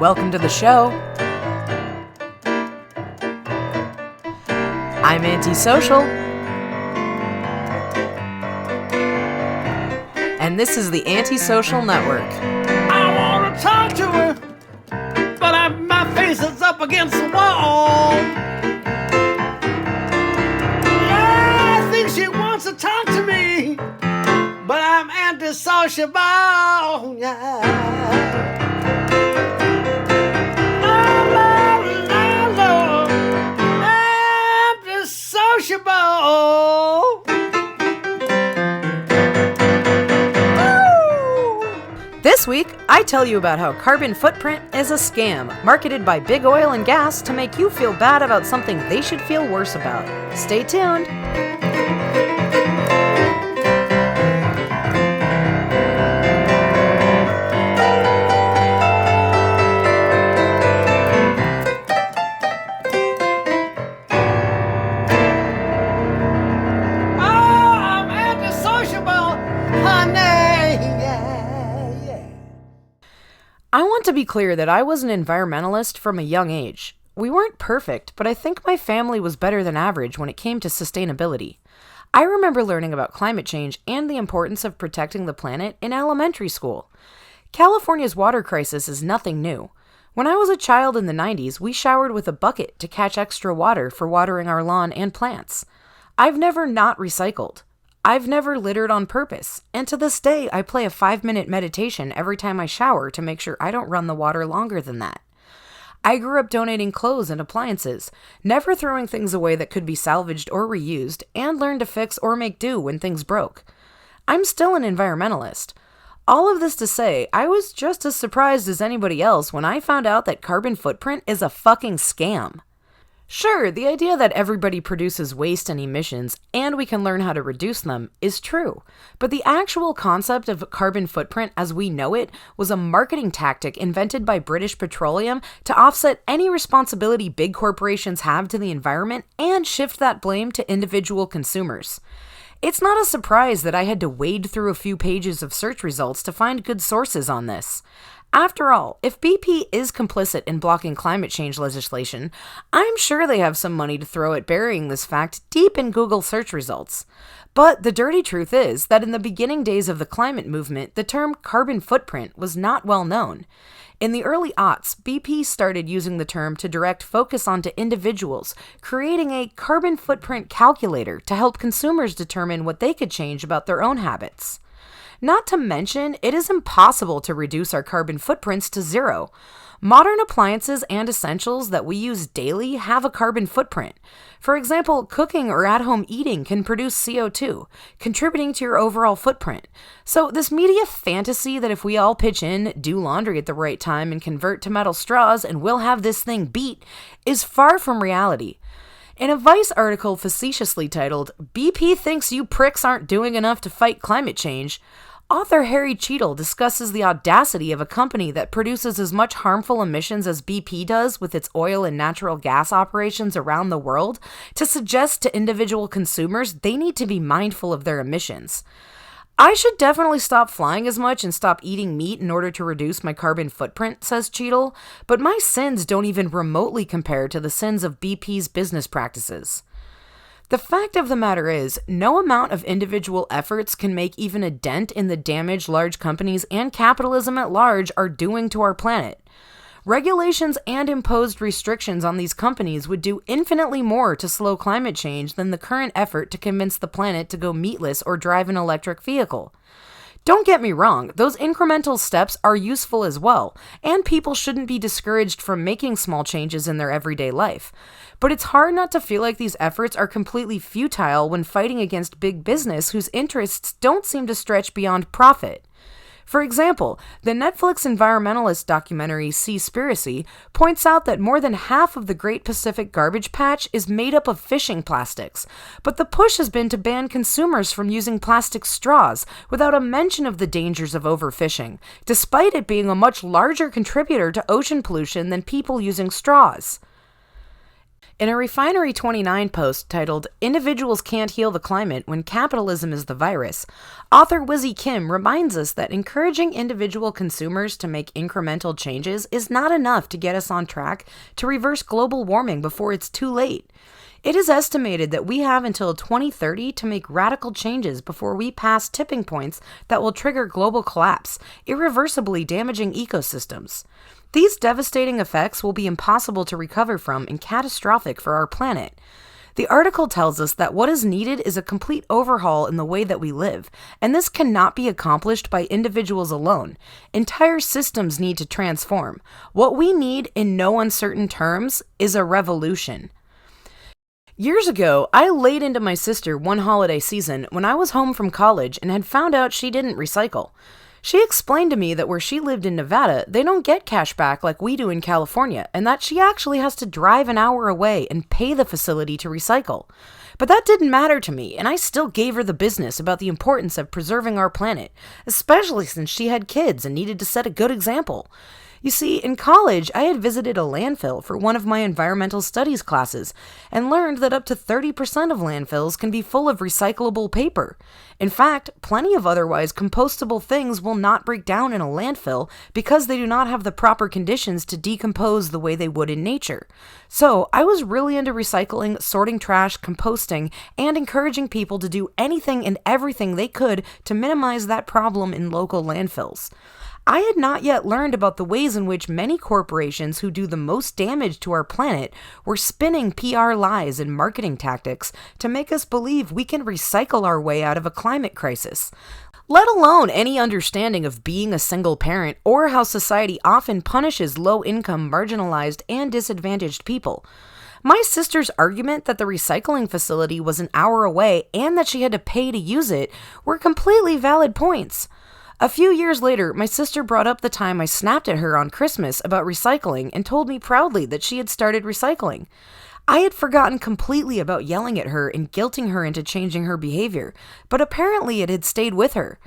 Welcome to the show. I'm Antisocial. And this is the Antisocial Network. I want to talk to her, but my face is up against the wall. Yeah, I think she wants to talk to me, but I'm antisociable. Yeah. This week, I tell you about how carbon footprint is a scam marketed by big oil and gas to make you feel bad about something they should feel worse about. Stay tuned. I want to be clear that I was an environmentalist from a young age. We weren't perfect, but I think my family was better than average when it came to sustainability. I remember learning about climate change and the importance of protecting the planet in elementary school. California's water crisis is nothing new. When I was a child in the 90s, we showered with a bucket to catch extra water for watering our lawn and plants. I've never not recycled. I've never littered on purpose, and to this day, I play a 5-minute meditation every time I shower to make sure I don't run the water longer than that. I grew up donating clothes and appliances, never throwing things away that could be salvaged or reused, and learned to fix or make do when things broke. I'm still an environmentalist. All of this to say, I was just as surprised as anybody else when I found out that carbon footprint is a fucking scam. Sure, the idea that everybody produces waste and emissions, and we can learn how to reduce them, is true. But the actual concept of carbon footprint as we know it was a marketing tactic invented by British Petroleum to offset any responsibility big corporations have to the environment and shift that blame to individual consumers. It's not a surprise that I had to wade through a few pages of search results to find good sources on this. After all, if BP is complicit in blocking climate change legislation, I'm sure they have some money to throw at burying this fact deep in Google search results. But the dirty truth is that in the beginning days of the climate movement, the term carbon footprint was not well known. In the early aughts, BP started using the term to direct focus onto individuals, creating a carbon footprint calculator to help consumers determine what they could change about their own habits. Not to mention, it is impossible to reduce our carbon footprints to zero. Modern appliances and essentials that we use daily have a carbon footprint. For example, cooking or at-home eating can produce CO2, contributing to your overall footprint. So this media fantasy that if we all pitch in, do laundry at the right time, and convert to metal straws and we'll have this thing beat is far from reality. In a Vice article facetiously titled, "BP thinks you pricks aren't doing enough to fight climate change," author Harry Cheadle discusses the audacity of a company that produces as much harmful emissions as BP does with its oil and natural gas operations around the world to suggest to individual consumers they need to be mindful of their emissions. I should definitely stop flying as much and stop eating meat in order to reduce my carbon footprint, says Cheadle, but my sins don't even remotely compare to the sins of BP's business practices. The fact of the matter is, no amount of individual efforts can make even a dent in the damage large companies and capitalism at large are doing to our planet. Regulations and imposed restrictions on these companies would do infinitely more to slow climate change than the current effort to convince the planet to go meatless or drive an electric vehicle. Don't get me wrong, those incremental steps are useful as well, and people shouldn't be discouraged from making small changes in their everyday life. But it's hard not to feel like these efforts are completely futile when fighting against big business whose interests don't seem to stretch beyond profit. For example, the Netflix environmentalist documentary Seaspiracy points out that more than half of the Great Pacific Garbage Patch is made up of fishing plastics, but the push has been to ban consumers from using plastic straws without a mention of the dangers of overfishing, despite it being a much larger contributor to ocean pollution than people using straws. In a Refinery29 post titled Individuals Can't Heal the Climate When Capitalism is the Virus, author Wizzy Kim reminds us that encouraging individual consumers to make incremental changes is not enough to get us on track to reverse global warming before it's too late. It is estimated that we have until 2030 to make radical changes before we pass tipping points that will trigger global collapse, irreversibly damaging ecosystems. These devastating effects will be impossible to recover from and catastrophic for our planet. The article tells us that what is needed is a complete overhaul in the way that we live, and this cannot be accomplished by individuals alone. Entire systems need to transform. What we need, in no uncertain terms, is a revolution. Years ago, I laid into my sister one holiday season when I was home from college and had found out she didn't recycle. She explained to me that where she lived in Nevada, they don't get cash back like we do in California, and that she actually has to drive an hour away and pay the facility to recycle. But that didn't matter to me, and I still gave her the business about the importance of preserving our planet, especially since she had kids and needed to set a good example. You see, in college, I had visited a landfill for one of my environmental studies classes and learned that up to 30% of landfills can be full of recyclable paper. In fact, plenty of otherwise compostable things will not break down in a landfill because they do not have the proper conditions to decompose the way they would in nature. So, I was really into recycling, sorting trash, composting, and encouraging people to do anything and everything they could to minimize that problem in local landfills. I had not yet learned about the ways in which many corporations who do the most damage to our planet were spinning PR lies and marketing tactics to make us believe we can recycle our way out of a climate crisis. Let alone any understanding of being a single parent or how society often punishes low-income, marginalized, and disadvantaged people. My sister's argument that the recycling facility was an hour away and that she had to pay to use it were completely valid points. A few years later, my sister brought up the time I snapped at her on Christmas about recycling and told me proudly that she had started recycling. I had forgotten completely about yelling at her and guilting her into changing her behavior, but apparently it had stayed with her.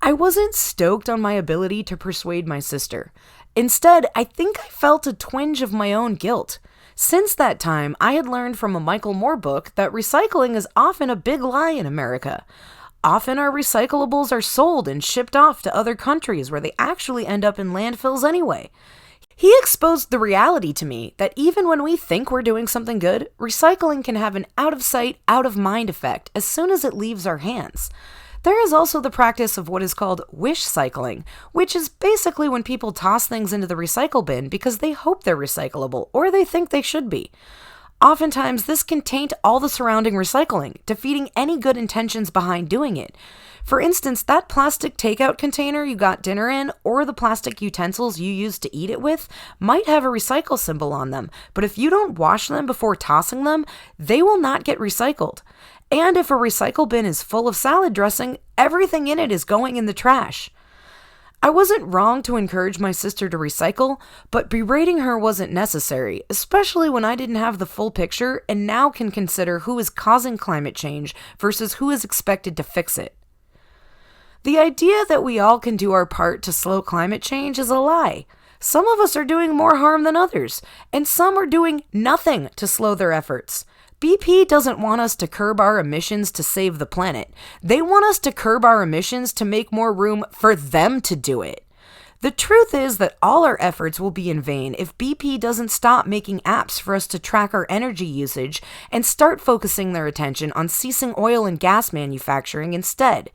I wasn't stoked on my ability to persuade my sister. Instead, I think I felt a twinge of my own guilt. Since that time, I had learned from a Michael Moore book that recycling is often a big lie in America. Often our recyclables are sold and shipped off to other countries where they actually end up in landfills anyway. He exposed the reality to me that even when we think we're doing something good, recycling can have an out-of-sight, out-of-mind effect as soon as it leaves our hands. There is also the practice of what is called wish cycling, which is basically when people toss things into the recycle bin because they hope they're recyclable or they think they should be. Oftentimes, this can taint all the surrounding recycling, defeating any good intentions behind doing it. For instance, that plastic takeout container you got dinner in, or the plastic utensils you used to eat it with, might have a recycle symbol on them, but if you don't wash them before tossing them, they will not get recycled. And if a recycle bin is full of salad dressing, everything in it is going in the trash. I wasn't wrong to encourage my sister to recycle, but berating her wasn't necessary, especially when I didn't have the full picture and now can consider who is causing climate change versus who is expected to fix it. The idea that we all can do our part to slow climate change is a lie. Some of us are doing more harm than others, and some are doing nothing to slow their efforts. BP doesn't want us to curb our emissions to save the planet. They want us to curb our emissions to make more room for them to do it. The truth is that all our efforts will be in vain if BP doesn't stop making apps for us to track our energy usage and start focusing their attention on ceasing oil and gas manufacturing instead.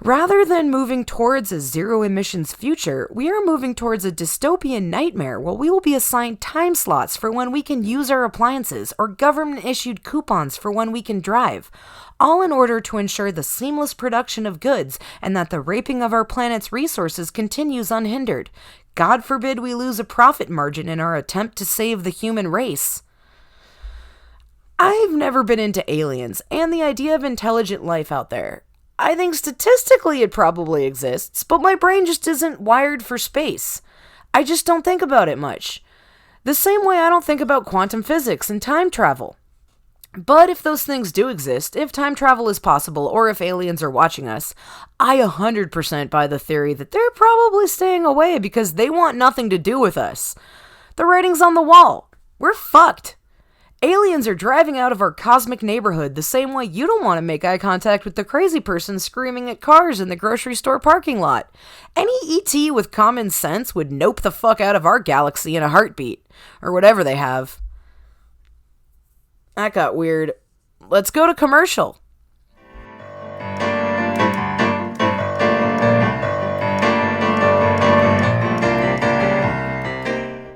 Rather than moving towards a zero-emissions future, we are moving towards a dystopian nightmare where we will be assigned time slots for when we can use our appliances or government-issued coupons for when we can drive, all in order to ensure the seamless production of goods and that the raping of our planet's resources continues unhindered. God forbid we lose a profit margin in our attempt to save the human race. I've never been into aliens and the idea of intelligent life out there. I think statistically it probably exists, but my brain just isn't wired for space. I just don't think about it much. The same way I don't think about quantum physics and time travel. But if those things do exist, if time travel is possible, or if aliens are watching us, I 100% buy the theory that they're probably staying away because they want nothing to do with us. The writing's on the wall. we're fucked. Aliens are driving out of our cosmic neighborhood the same way you don't want to make eye contact with the crazy person screaming at cars in the grocery store parking lot. Any ET with common sense would nope the fuck out of our galaxy in a heartbeat. Or whatever they have. That got weird. Let's go to commercial.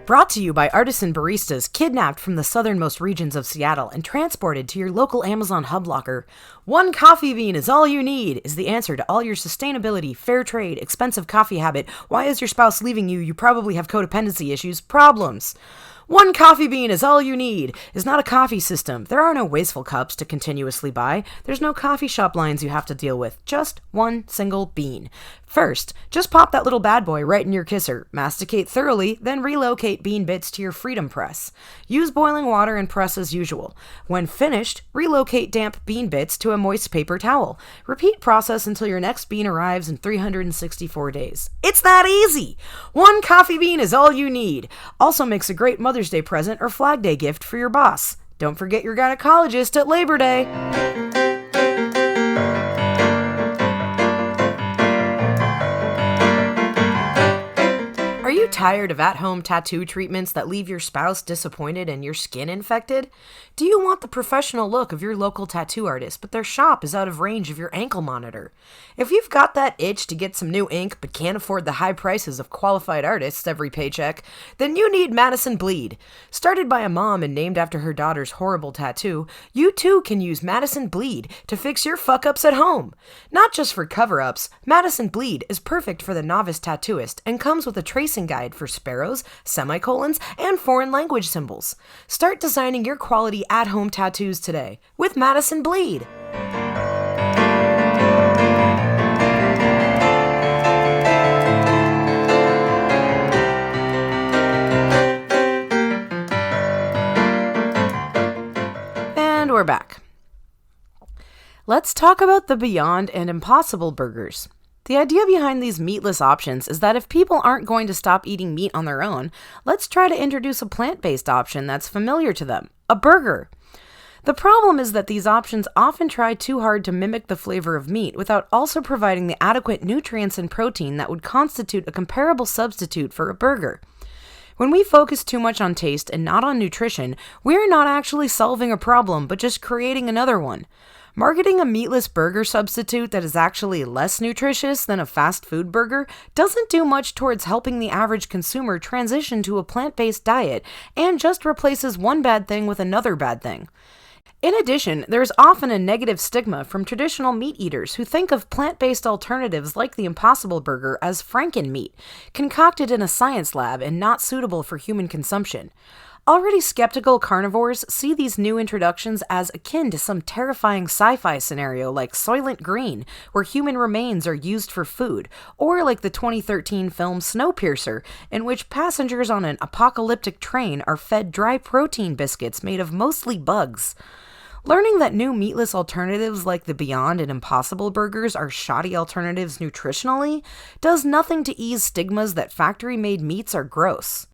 Brought to you by artisan baristas kidnapped from the southernmost regions of Seattle and transported to your local Amazon hub locker. One coffee bean is all you need is the answer to all your sustainability, fair trade, expensive coffee habit, why is your spouse leaving you, you probably have codependency issues, problems. One coffee bean is all you need is not a coffee system. There are no wasteful cups to continuously buy. There's no coffee shop lines you have to deal with. Just one single bean. First, just pop that little bad boy right in your kisser. Masticate thoroughly, then relocate bean bits to your Freedom Press. Use boiling water and press as usual. When finished, relocate damp bean bits to a moist paper towel. Repeat process until your next bean arrives in 364 days. It's that easy! One coffee bean is all you need. Also makes a great Mother's Day present or Flag Day gift for your boss. Don't forget your gynecologist at Labor Day. Are you tired of at-home tattoo treatments that leave your spouse disappointed and your skin infected? Do you want the professional look of your local tattoo artist, but their shop is out of range of your ankle monitor? If you've got that itch to get some new ink but can't afford the high prices of qualified artists every paycheck, then you need Madison Bleed. Started by a mom and named after her daughter's horrible tattoo, you too can use Madison Bleed to fix your fuck-ups at home. Not just for cover-ups, Madison Bleed is perfect for the novice tattooist and comes with a tracing guide for sparrows, semicolons, and foreign language symbols. Start designing your quality at-home tattoos today with Madison Bleed. And we're back. Let's talk about the Beyond and Impossible burgers. The idea behind these meatless options is that if people aren't going to stop eating meat on their own, let's try to introduce a plant-based option that's familiar to them, a burger. The problem is that these options often try too hard to mimic the flavor of meat without also providing the adequate nutrients and protein that would constitute a comparable substitute for a burger. When we focus too much on taste and not on nutrition, we're not actually solving a problem, but just creating another one. Marketing a meatless burger substitute that is actually less nutritious than a fast food burger doesn't do much towards helping the average consumer transition to a plant-based diet and just replaces one bad thing with another bad thing. In addition, there is often a negative stigma from traditional meat eaters who think of plant-based alternatives like the Impossible Burger as frankenmeat, concocted in a science lab and not suitable for human consumption. Already skeptical carnivores see these new introductions as akin to some terrifying sci-fi scenario like Soylent Green, where human remains are used for food, or like the 2013 film Snowpiercer, in which passengers on an apocalyptic train are fed dry protein biscuits made of mostly bugs. Learning that new meatless alternatives like the Beyond and Impossible burgers are shoddy alternatives nutritionally does nothing to ease stigmas that factory-made meats are gross.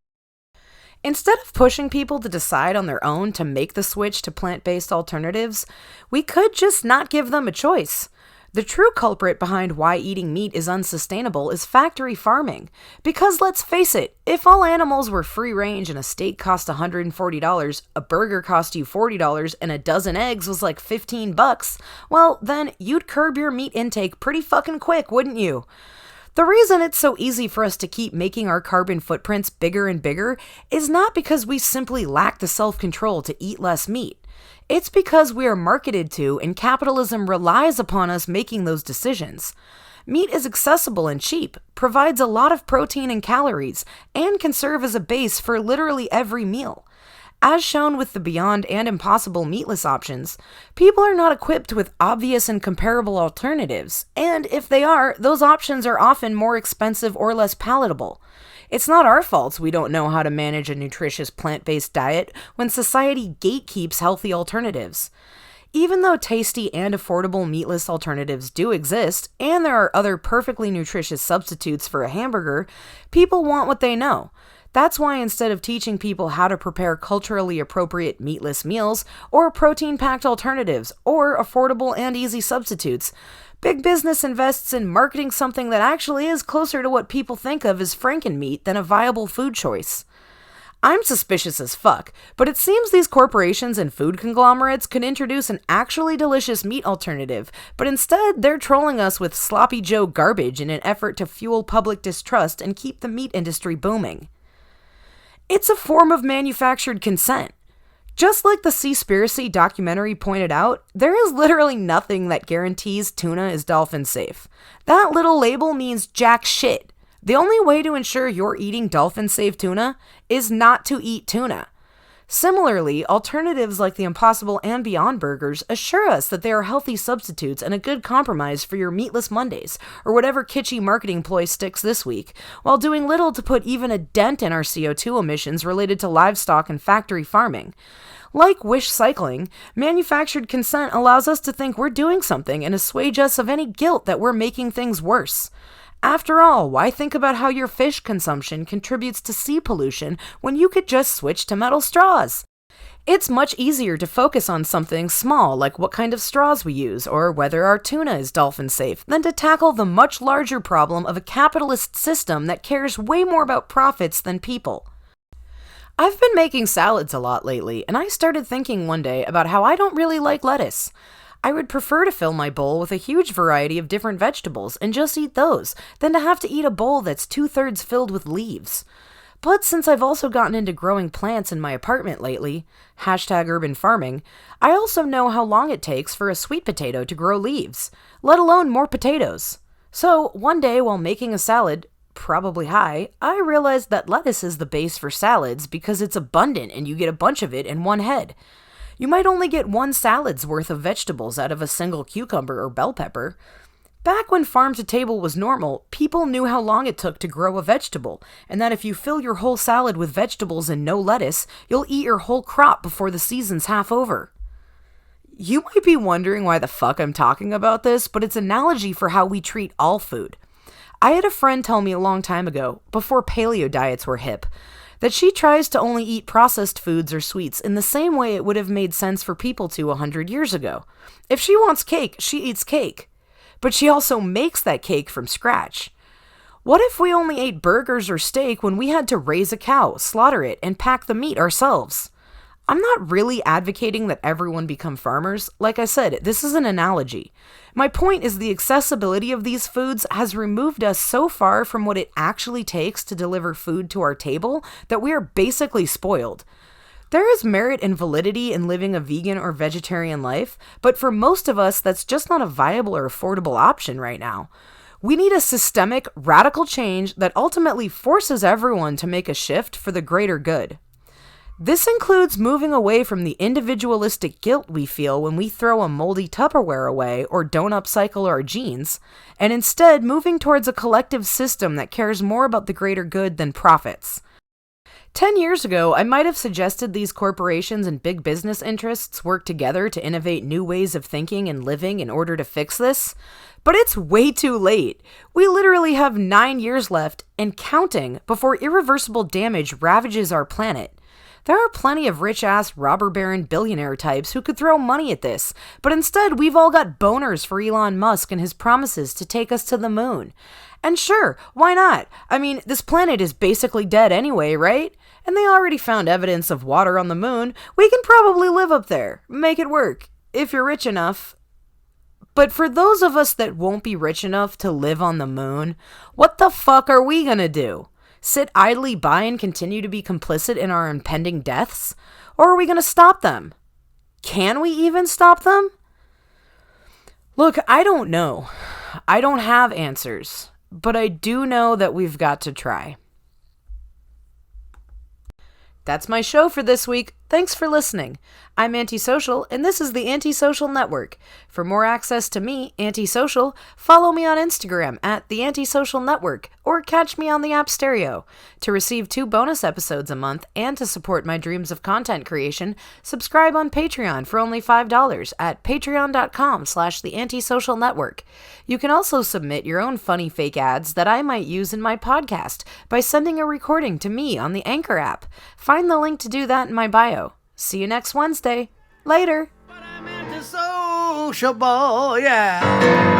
Instead of pushing people to decide on their own to make the switch to plant-based alternatives, we could just not give them a choice. The true culprit behind why eating meat is unsustainable is factory farming. Because let's face it, if all animals were free-range and a steak cost $140, a burger cost you $40, and a dozen eggs was like $15, well, then you'd curb your meat intake pretty fucking quick, wouldn't you? The reason it's so easy for us to keep making our carbon footprints bigger and bigger is not because we simply lack the self-control to eat less meat. It's because we are marketed to and capitalism relies upon us making those decisions. Meat is accessible and cheap, provides a lot of protein and calories, and can serve as a base for literally every meal. As shown with the Beyond and Impossible meatless options, people are not equipped with obvious and comparable alternatives, and if they are, those options are often more expensive or less palatable. It's not our fault we don't know how to manage a nutritious plant-based diet when society gatekeeps healthy alternatives. Even though tasty and affordable meatless alternatives do exist, and there are other perfectly nutritious substitutes for a hamburger, people want what they know. That's why instead of teaching people how to prepare culturally appropriate meatless meals, or protein-packed alternatives, or affordable and easy substitutes, big business invests in marketing something that actually is closer to what people think of as frankenmeat than a viable food choice. I'm suspicious as fuck, but it seems these corporations and food conglomerates could introduce an actually delicious meat alternative, but instead they're trolling us with sloppy Joe garbage in an effort to fuel public distrust and keep the meat industry booming. It's a form of manufactured consent. Just like the Seaspiracy documentary pointed out, there is literally nothing that guarantees tuna is dolphin safe. That little label means jack shit. The only way to ensure you're eating dolphin-safe tuna is not to eat tuna. Similarly, alternatives like the Impossible and Beyond Burgers assure us that they are healthy substitutes and a good compromise for your meatless Mondays, or whatever kitschy marketing ploy sticks this week, while doing little to put even a dent in our CO2 emissions related to livestock and factory farming. Like Wish Cycling, manufactured consent allows us to think we're doing something and assuage us of any guilt that we're making things worse. After all, why think about how your fish consumption contributes to sea pollution when you could just switch to metal straws? It's much easier to focus on something small like what kind of straws we use or whether our tuna is dolphin safe than to tackle the much larger problem of a capitalist system that cares way more about profits than people. I've been making salads a lot lately, and I started thinking one day about how I don't really like lettuce. I would prefer to fill my bowl with a huge variety of different vegetables and just eat those, than to have to eat a bowl that's 2/3 filled with leaves. But since I've also gotten into growing plants in my apartment lately, #urban farming, I also know how long it takes for a sweet potato to grow leaves, let alone more potatoes. So one day while making a salad, probably high, I realized that lettuce is the base for salads because it's abundant and you get a bunch of it in one head. You might only get one salad's worth of vegetables out of a single cucumber or bell pepper. Back when farm to table was normal, people knew how long it took to grow a vegetable, and that if you fill your whole salad with vegetables and no lettuce, you'll eat your whole crop before the season's half over. You might be wondering why the fuck I'm talking about this, but it's an analogy for how we treat all food. I had a friend tell me a long time ago, before paleo diets were hip, that she tries to only eat processed foods or sweets in the same way it would have made sense for people to 100 years ago. If she wants cake, she eats cake. But she also makes that cake from scratch. What if we only ate burgers or steak when we had to raise a cow, slaughter it, and pack the meat ourselves? I'm not really advocating that everyone become farmers. Like I said, this is an analogy. My point is the accessibility of these foods has removed us so far from what it actually takes to deliver food to our table that we are basically spoiled. There is merit and validity in living a vegan or vegetarian life, but for most of us, that's just not a viable or affordable option right now. We need a systemic, radical change that ultimately forces everyone to make a shift for the greater good. This includes moving away from the individualistic guilt we feel when we throw a moldy Tupperware away or don't upcycle our jeans, and instead moving towards a collective system that cares more about the greater good than profits. 10 years ago, I might have suggested these corporations and big business interests work together to innovate new ways of thinking and living in order to fix this, but it's way too late. We literally have 9 years left and counting before irreversible damage ravages our planet. There are plenty of rich-ass robber baron billionaire types who could throw money at this, but instead we've all got boners for Elon Musk and his promises to take us to the moon. And sure, why not? I mean, this planet is basically dead anyway, right? And they already found evidence of water on the moon. We can probably live up there. Make it work. If you're rich enough. But for those of us that won't be rich enough to live on the moon, what the fuck are we gonna do? Sit idly by and continue to be complicit in our impending deaths? Or are we going to stop them? Can we even stop them? Look, I don't know. I don't have answers. But I do know that we've got to try. That's my show for this week. Thanks for listening. I'm Antisocial, and this is the Antisocial Network. For more access to me, Antisocial, follow me on Instagram at the Antisocial Network, or catch me on the app Stereo. To receive 2 bonus episodes a month and to support my dreams of content creation, subscribe on Patreon for only $5 at patreon.com/the Antisocial Network. You can also submit your own funny fake ads that I might use in my podcast by sending a recording to me on the Anchor app. Find the link to do that in my bio. See you next Wednesday. Later. But I'm antisociable, yeah.